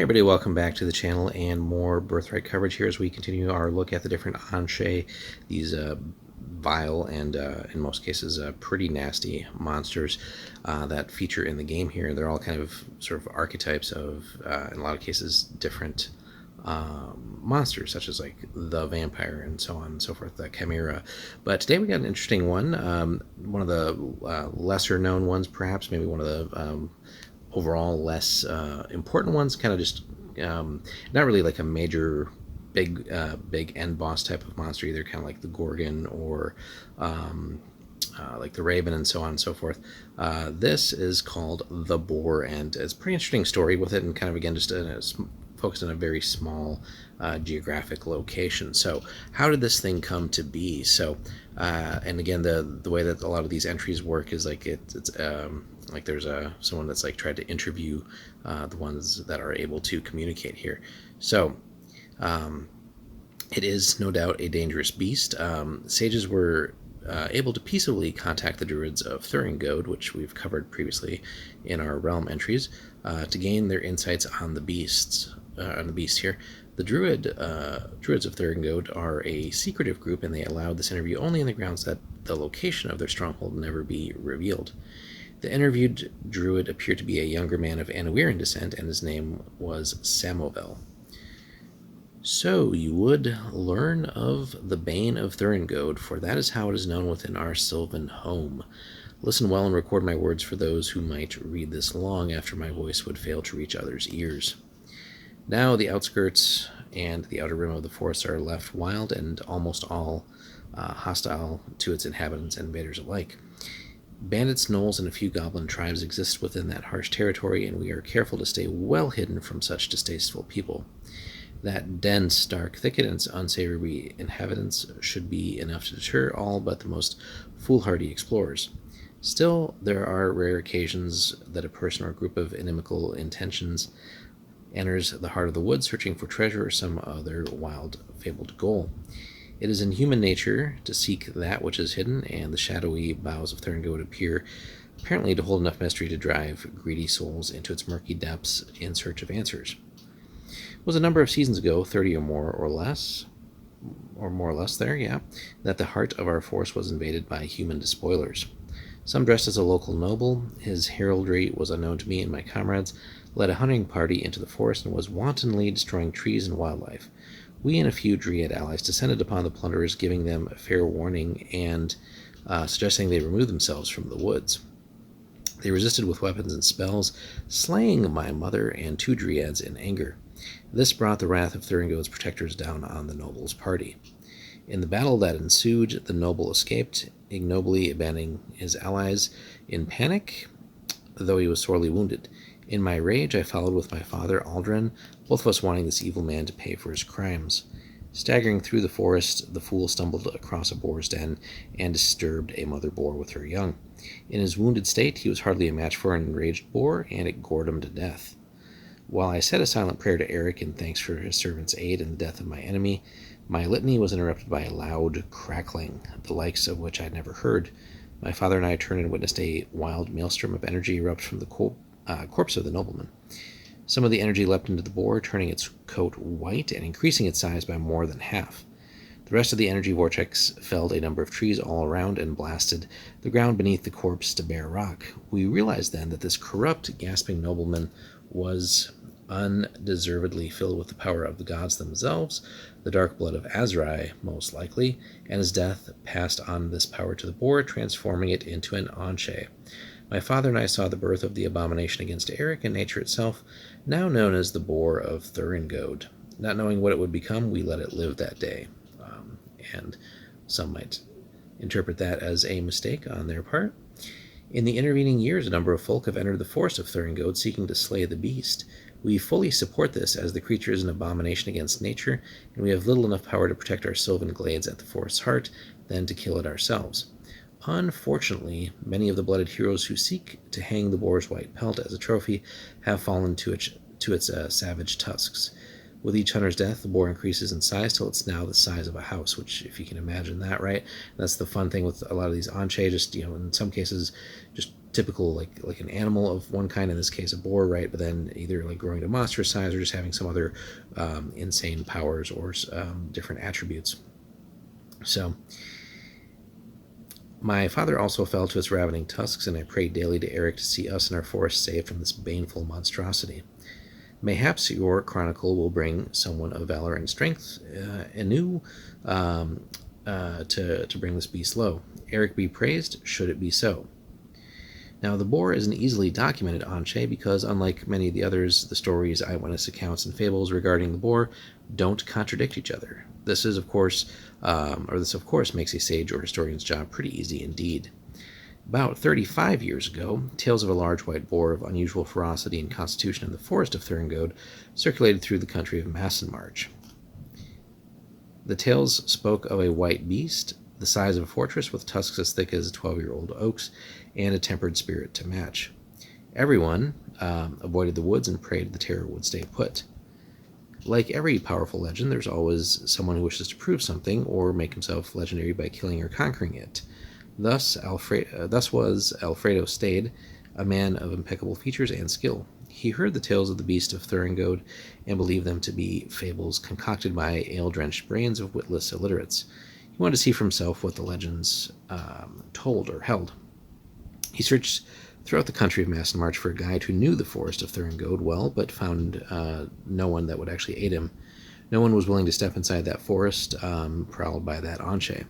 Hey everybody, welcome back to the channel and more Birthright coverage here as we continue our look at the different Anshe, these vile and in most cases pretty nasty monsters that feature in the game here. They're all kind of sort of archetypes of, in a lot of cases, different monsters, such as like the vampire and so on and so forth, the chimera. But today we got an interesting one of the lesser known ones perhaps, maybe one of the overall less important ones, kind of just not really like a major big end boss type of monster either, kind of like the Gorgon or like the Raven and so on and so forth. This is called the Boar, and it's a pretty interesting story with it, and kind of again just focused on a very small geographic location. So how did this thing come to be? So and again, the way that a lot of these entries work is like it's like there's someone that's like tried to interview the ones that are able to communicate here. So it is no doubt a dangerous beast. Sages were able to peaceably contact the druids of Thuringode, which we've covered previously in our realm entries, to gain their insights on the beast here. The druids of Thuringode are a secretive group, and they allowed this interview only on the grounds that the location of their stronghold never be revealed. The interviewed druid appeared to be a younger man of Anawiran descent, and his name was Samovel. So you would learn of the Bane of Thuringode, for that is how it is known within our sylvan home. Listen well and record my words for those who might read this long after my voice would fail to reach others' ears. Now the outskirts and the outer rim of the forest are left wild and almost all hostile to its inhabitants and invaders alike. Bandits, gnolls, and a few goblin tribes exist within that harsh territory, and we are careful to stay well hidden from such distasteful people. That dense, dark thicket and its unsavory inhabitants should be enough to deter all but the most foolhardy explorers. Still, there are rare occasions that a person or group of inimical intentions enters the heart of the woods searching for treasure or some other wild, fabled goal. It is in human nature to seek that which is hidden, and the shadowy boughs of Thuringode appear apparently to hold enough mystery to drive greedy souls into its murky depths in search of answers. It was a number of seasons ago, 30 or more or less there, that the heart of our forest was invaded by human despoilers. Some dressed as a local noble, his heraldry was unknown to me and my comrades, led a hunting party into the forest and was wantonly destroying trees and wildlife. We and a few Dryad allies descended upon the plunderers, giving them a fair warning and suggesting they remove themselves from the woods. They resisted with weapons and spells, slaying my mother and 2 Dryads in anger. This brought the wrath of Thuringode's protectors down on the noble's party. In the battle that ensued, the noble escaped, ignobly abandoning his allies in panic, though he was sorely wounded. In my rage, I followed with my father, Aldrin, both of us wanting this evil man to pay for his crimes. Staggering through the forest, the fool stumbled across a boar's den and disturbed a mother boar with her young. In his wounded state, he was hardly a match for an enraged boar, and it gored him to death. While I said a silent prayer to Eric in thanks for his servant's aid in the death of my enemy, my litany was interrupted by a loud crackling, the likes of which I had never heard. My father and I turned and witnessed a wild maelstrom of energy erupt from the corpse of the nobleman. Some of the energy leapt into the boar, turning its coat white and increasing its size by more than half. The rest of the energy vortex felled a number of trees all around and blasted the ground beneath the corpse to bare rock. We realized then that this corrupt, gasping nobleman was undeservedly filled with the power of the gods themselves, the dark blood of Azrai, most likely, and his death passed on this power to the boar, transforming it into an Anshe. My father and I saw the birth of the abomination against Eric and nature itself, now known as the Boar of Thuringode. Not knowing what it would become, we let it live that day. And some might interpret that as a mistake on their part. In the intervening years, a number of folk have entered the forest of Thuringode seeking to slay the beast. We fully support this, as the creature is an abomination against nature, and we have little enough power to protect our sylvan glades at the forest's heart than to kill it ourselves. Unfortunately, many of the blooded heroes who seek to hang the boar's white pelt as a trophy have fallen to its savage tusks. With each hunter's death, the boar increases in size till it's now the size of a house, which, if you can imagine that, right? That's the fun thing with a lot of these Anshe, just, in some cases, just typical like an animal of one kind, in this case a boar, right? But then either like growing to monstrous size or just having some other insane powers or different attributes. So my father also fell to its ravening tusks, and I prayed daily to Eric to see us and our forest saved from this baneful monstrosity. Mayhaps your chronicle will bring someone of valor and strength anew to bring this beast low. Eric be praised, should it be so. Now, the boar is an easily documented Anshe because, unlike many of the others, the stories, eyewitness accounts, and fables regarding the boar don't contradict each other. This of course makes a sage or historian's job pretty easy indeed. About 35 years ago, tales of a large white boar of unusual ferocity and constitution in the forest of Thurngode circulated through the country of Massenmarch. The tales spoke of a white beast, the size of a fortress with tusks as thick as 12-year-old oaks, and a tempered spirit to match. Everyone avoided the woods and prayed the terror would stay put. Like every powerful legend, there's always someone who wishes to prove something or make himself legendary by killing or conquering it. Thus was Alfredo Stade, a man of impeccable features and skill. He heard the tales of the beast of Thurngode and believed them to be fables concocted by ale-drenched brains of witless illiterates. He wanted to see for himself what the legends told or held. He searched throughout the country of Massenmarch for a guide who knew the forest of Thurngode well, but found no one that would actually aid him. No one was willing to step inside that forest prowled by that Anshe.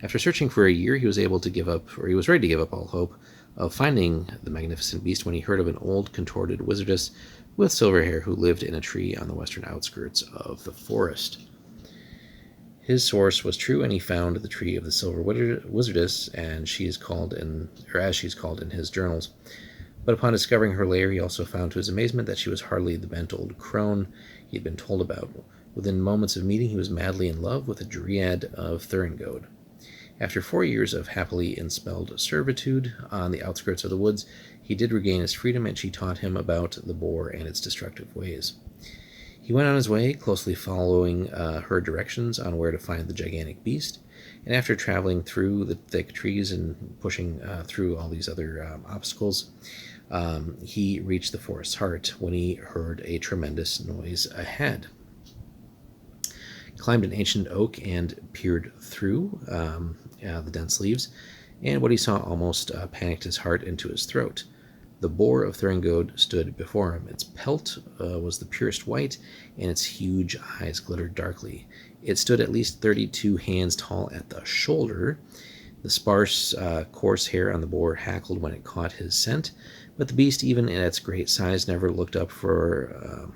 After searching for a year, he was ready to give up all hope of finding the magnificent beast when he heard of an old, contorted wizardess with silver hair who lived in a tree on the western outskirts of the forest. His source was true, and he found the tree of the silver wizardess, and as she's called in his journals. But upon discovering her lair, he also found to his amazement that she was hardly the bent old crone he had been told about. Within moments of meeting, he was madly in love with a dryad of Thurngode. After 4 years of happily enspelled servitude on the outskirts of the woods, he did regain his freedom, and she taught him about the boar and its destructive ways. He went on his way, closely following her directions on where to find the gigantic beast, and after traveling through the thick trees and pushing through all these other obstacles, he reached the forest's heart when he heard a tremendous noise ahead. He climbed an ancient oak and peered through the dense leaves, and what he saw almost panicked his heart into his throat. The boar of Thurngode stood before him. Its pelt was the purest white, and its huge eyes glittered darkly. It stood at least 32 hands tall at the shoulder. The sparse, coarse hair on the boar hackled when it caught his scent, but the beast, even in its great size, never looked up a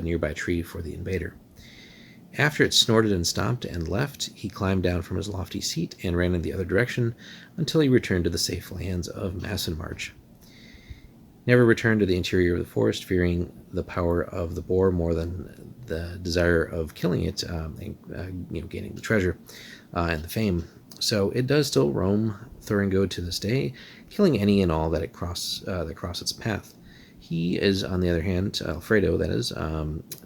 nearby tree for the invader. After it snorted and stomped and left, he climbed down from his lofty seat and ran in the other direction until he returned to the safe lands of Massenmarch. Never returned to the interior of the forest, fearing the power of the boar more than the desire of killing it, and gaining the treasure and the fame. So it does still roam Thurngode to this day, killing any and all that cross its path. He is, on the other hand, Alfredo, that is,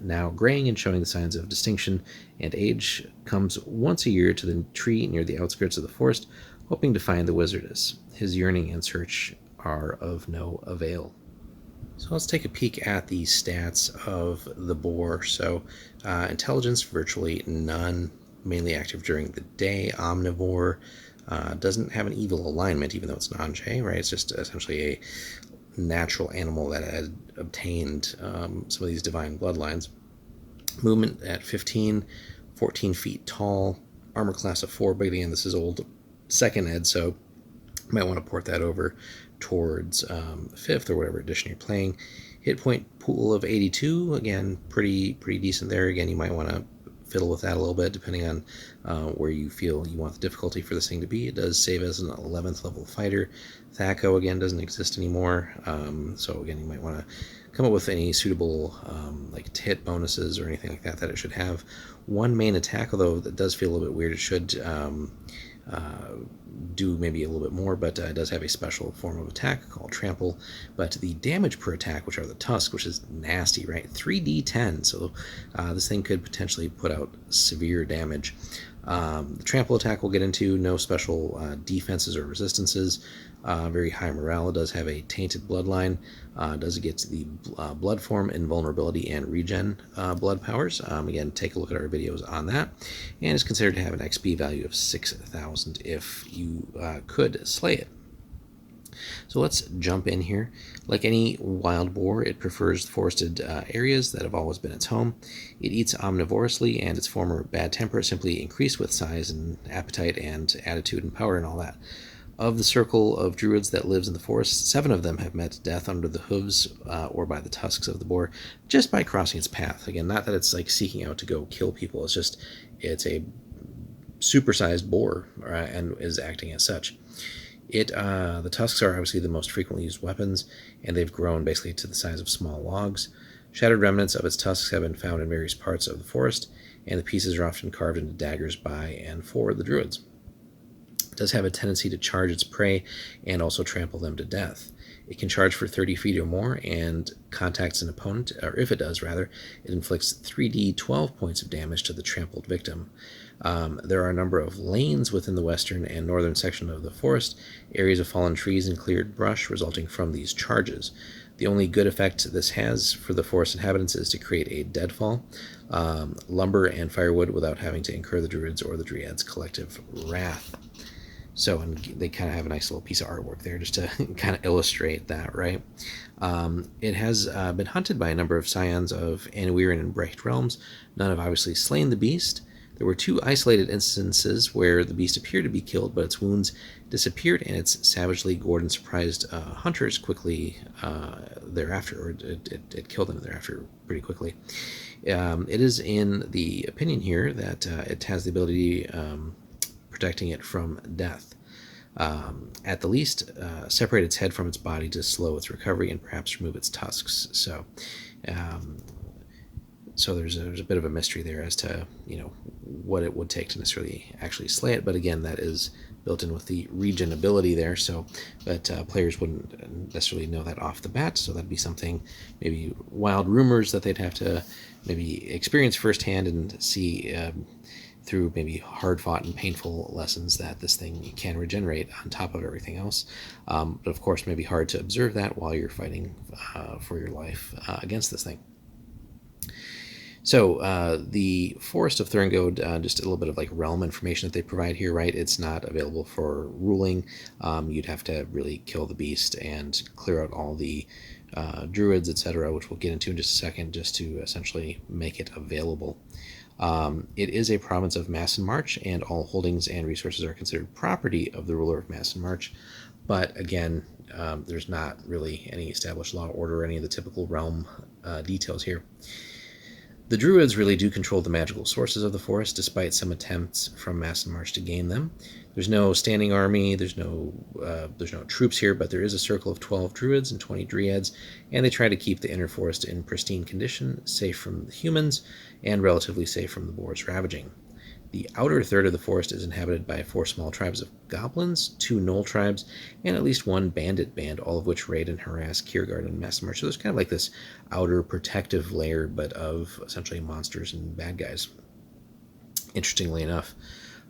now graying and showing the signs of distinction and age, comes once a year to the tree near the outskirts of the forest, hoping to find the wizardess. His yearning and search are of no avail. So let's take a peek at the stats of the boar. So intelligence, virtually none, mainly active during the day, omnivore, doesn't have an evil alignment, even though it's non-J, right? It's just essentially a natural animal that had obtained some of these divine bloodlines. Movement at 15, 14 feet tall, armor class of 4, but again, this is old 2nd ed, so you might want to port that over towards 5th or whatever edition you're playing. Hit point pool of 82, again, pretty decent there. Again, you might want to fiddle with that a little bit depending on where you feel you want the difficulty for this thing to be. It does save as an 11th level fighter. Thaco, again, doesn't exist anymore, so again, you might want to come up with any suitable like hit bonuses or anything like that it should have. One main attack, although that does feel a little bit weird. It should do maybe a little bit more, but it does have a special form of attack called Trample. But the damage per attack, which are the tusks, which is nasty, right? 3d10, so this thing could potentially put out severe damage. The trample attack we'll get into, no special defenses or resistances. Very high morale. It does have a tainted bloodline. Does get the blood form, invulnerability, and regen blood powers. Again, take a look at our videos on that. And is considered to have an XP value of 6,000 if you could slay it. So let's jump in here. Like any wild boar, it prefers forested areas that have always been its home. It eats omnivorously, and its former bad temper simply increased with size and appetite and attitude and power and all that. Of the circle of druids that lives in the forest, 7 of them have met death under the hooves or by the tusks of the boar, just by crossing its path. Again, not that it's like seeking out to go kill people. It's a supersized boar and is acting as such. The tusks are obviously the most frequently used weapons, and they've grown basically to the size of small logs. Shattered remnants of its tusks have been found in various parts of the forest, and the pieces are often carved into daggers by and for the druids. It does have a tendency to charge its prey and also trample them to death. It can charge for 30 feet or more and contacts an opponent, or if it does, rather, it inflicts 3d12 points of damage to the trampled victim. There are a number of lanes within the western and northern section of the forest, areas of fallen trees and cleared brush resulting from these charges. The only good effect this has for the forest inhabitants is to create a deadfall, lumber and firewood without having to incur the druids or the dryads' collective wrath. So, and they kind of have a nice little piece of artwork there just to kind of illustrate that, right? It has been hunted by a number of scions of Annuiran and Brecht realms. None have obviously slain the beast. There were 2 isolated instances where the beast appeared to be killed, but its wounds disappeared and its savagely gored and surprised hunters quickly thereafter, or it killed them thereafter pretty quickly. It is in the opinion here that it has the ability protecting it from death. At the least, separate its head from its body to slow its recovery and perhaps remove its tusks. So there's a bit of a mystery there as to what it would take to necessarily actually slay it. But again, that is built in with the regen ability there. But players wouldn't necessarily know that off the bat. So that'd be something, maybe wild rumors that they'd have to maybe experience firsthand and see through maybe hard-fought and painful lessons that this thing can regenerate on top of everything else. But of course, maybe hard to observe that while you're fighting for your life against this thing. So the Forest of Thurngode, just a little bit of like realm information that they provide here, right? It's not available for ruling. You'd have to really kill the beast and clear out all the druids, etc., which we'll get into in just a second, just to essentially make it available. It is a province of Mass and March, and all holdings and resources are considered property of the ruler of Mass and March. But again, there's not really any established law, order, or any of the typical realm details here. The druids really do control the magical sources of the forest, despite some attempts from Mass and March to gain them. There's no standing army, there's no troops here, but there is a circle of 12 druids and 20 dryads, and they try to keep the inner forest in pristine condition, safe from the humans, and relatively safe from the boars ravaging. The outer third of the forest is inhabited by 4 small tribes of goblins, 2 gnoll tribes, and at least 1 bandit band, all of which raid and harass Kiergaard and Mass and March. So there's kind of like this outer protective layer, but of essentially monsters and bad guys, interestingly enough.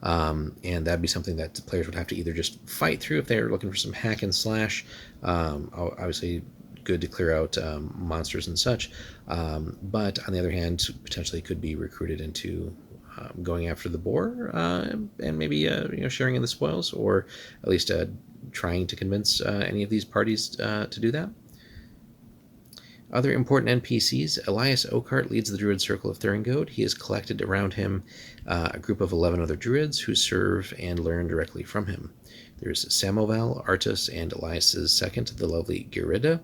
And that'd be something that the players would have to either just fight through if they're looking for some hack and slash. Obviously, good to clear out monsters and such. But on the other hand, potentially could be recruited into going after the boar and maybe sharing in the spoils, or at least trying to convince any of these parties to do that. Other important NPCs: Elias Oakheart leads the Druid Circle of Thurngode. He has collected around him a group of 11 other Druids who serve and learn directly from him. There's Samoval, Artus, and Elias's second, the lovely Gerida,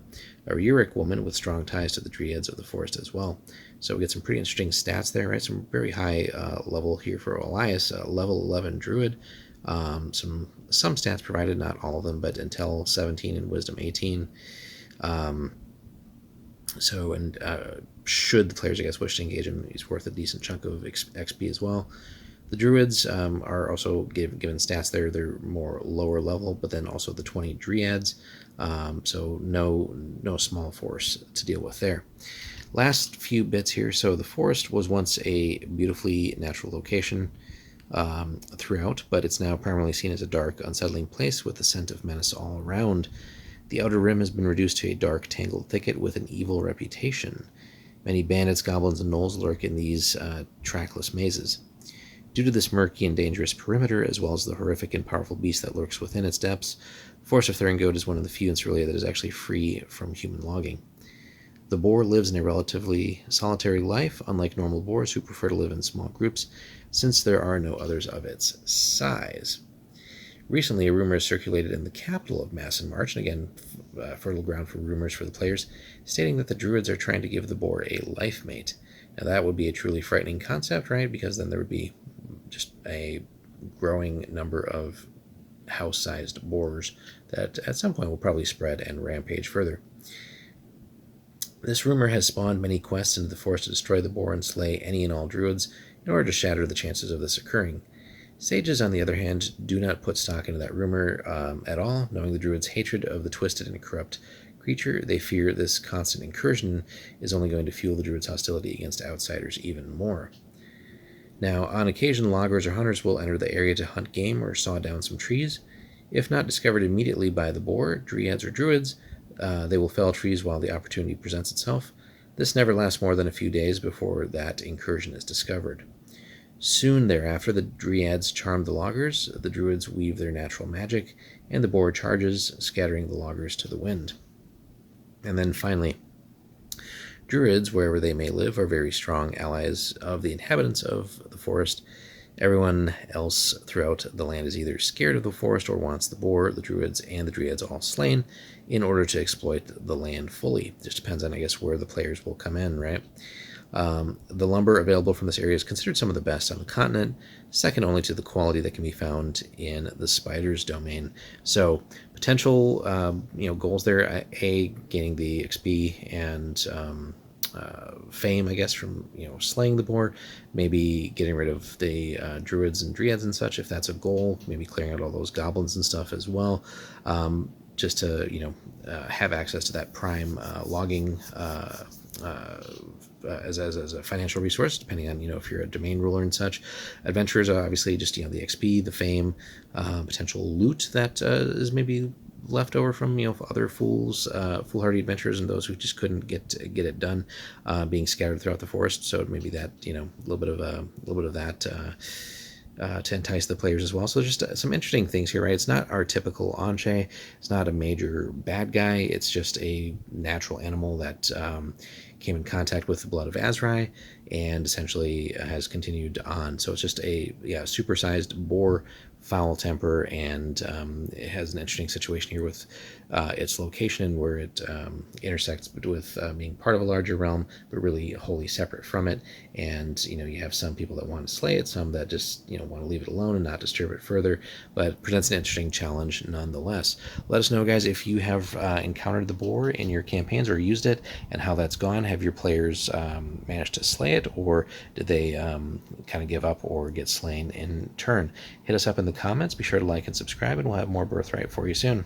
a Uric woman with strong ties to the Dryads of the forest as well. So we get some pretty interesting stats there, right? Some very high level here for Elias, level 11 Druid. Some stats provided, not all of them, but Intel 17 and Wisdom 18. Should the players, I guess, wish to engage him, he's worth a decent chunk of XP as well. The Druids are also given stats there. They're more lower level, but then also the 20 Dryads. So no small force to deal with there. Last few bits here. So the forest was once a beautifully natural location. throughout, but it's now primarily seen as a dark, unsettling place with the scent of menace all around. The outer rim has been reduced to a dark, tangled thicket with an evil reputation. Many bandits, goblins, and gnolls lurk in these trackless mazes. Due to this murky and dangerous perimeter, as well as the horrific and powerful beast that lurks within its depths, the Forest of Thuringode is one of the few in Cerealia that is actually free from human logging. The boar lives in a relatively solitary life, unlike normal boars who prefer to live in small groups, since there are no others of its size. Recently, a rumor has circulated in the capital of Mass and March, and again, fertile ground for rumors for the players, stating that the druids are trying to give the boar a life mate. Now, that would be a truly frightening concept, right? Because then there would be just a growing number of house-sized boars that at some point will probably spread and rampage further. This rumor has spawned many quests into the forest to destroy the boar and slay any and all druids in order to shatter the chances of this occurring. Sages, on the other hand, do not put stock into that rumor at all, knowing the druids' hatred of the twisted and corrupt creature. They fear this constant incursion is only going to fuel the druids' hostility against outsiders even more. Now, on occasion, loggers or hunters will enter the area to hunt game or saw down some trees. If not discovered immediately by the boar, dryads, or druids, they will fell trees while the opportunity presents itself. This never lasts more than a few days before that incursion is discovered. Soon thereafter, the dryads charm the loggers, the druids weave their natural magic, and the boar charges, scattering the loggers to the wind. And then finally, druids, wherever they may live, are very strong allies of the inhabitants of the forest. Everyone else throughout the land is either scared of the forest or wants the boar, the druids, and the dryads all slain in order to exploit the land fully. It just depends on, I guess, where the players will come in, right? The lumber available from this area is considered some of the best on the continent, second only to the quality that can be found in the spider's domain. So potential, goals there: gaining the XP and fame, I guess, from slaying the boar. Maybe getting rid of the druids and dryads and such, if that's a goal. Maybe clearing out all those goblins and stuff as well. Just to have access to that prime logging as a financial resource, depending on if you're a domain ruler and such. Adventurers are obviously just the XP, the fame, potential loot that is maybe left over from other foolhardy adventurers and those who just couldn't get it done, being scattered throughout the forest. So maybe that a little bit of that. To entice the players as well. So just some interesting things here, right? It's not our typical Anche. It's not a major bad guy. It's just a natural animal that came in contact with the blood of Azrai and essentially has continued on. So it's just a supersized boar, foul temper, and it has an interesting situation here with its location and where it intersects with being part of a larger realm, but really wholly separate from it. And you have some people that want to slay it, some that just want to leave it alone and not disturb it further, but it presents an interesting challenge nonetheless. Let us know, guys, if you have encountered the boar in your campaigns or used it, and how that's gone. Have your players managed to slay it, or did they kind of give up or get slain in turn? Hit us up in the comments. Be sure to like and subscribe, and we'll have more Birthright for you soon.